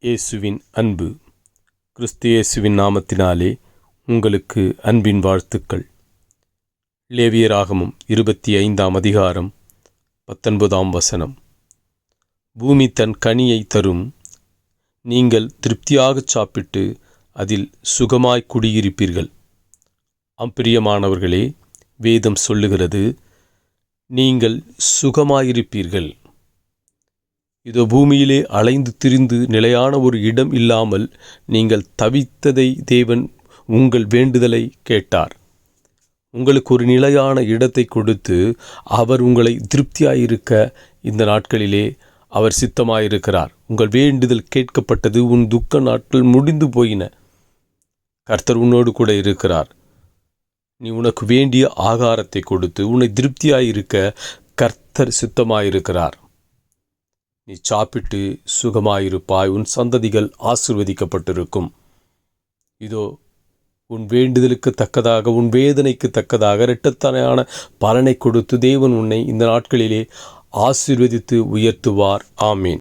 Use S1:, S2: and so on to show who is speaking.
S1: இயேசுவின் அன்பு. கிறிஸ்து இயேசுவின் நாமத்தினாலே உங்களுக்கு அன்பின் வாழ்த்துக்கள். லேவியராகமம் 25 அதிகாரம் 19 பூமி தன் கனியை தரும், நீங்கள் திருப்தியாகச் சாப்பிட்டு அதில் சுகமாய் குடியிருப்பீர்கள். பிரியமானவர்களே, வேதம் சொல்லுகிறது, நீங்கள் சுகமாயிருப்பீர்கள். இதோ பூமியிலே அலைந்து திரிந்து நிலையான ஒரு இடம் இல்லாமல் நீங்கள் தவித்ததை தேவன் உங்கள் வேண்டுதலை கேட்டார். உங்களுக்கு ஒரு நிலையான இடத்தை கொடுத்து அவர் உங்களை திருப்தியாயிருக்க இந்த நாட்களிலே அவர் சித்தமாயிருக்கிறார். உங்கள் வேண்டுதல் கேட்கப்பட்டது. உன் துக்க நாட்கள் முடிந்து போயின. கர்த்தர் உன்னோடு கூட இருக்கிறார். நீ உனக்கு வேண்டிய ஆகாரத்தை கொடுத்து உன்னை திருப்தியாயிருக்க கர்த்தர் சித்தமாயிருக்கிறார். நீ சாப்பிட்டு சுகமாயிருப்பாய். உன் சந்ததிகள் ஆசீர்வதிக்கப்பட்டிருக்கும். இதோ உன் வேண்டுதலுக்கு தக்கதாக, உன் வேதனைக்கு தக்கதாக இரட்டத்தனையான பலனை கொடுத்து தேவன் உன்னை இந்த நாட்களிலே ஆசீர்வதித்து உயர்த்துவார். ஆமீன்.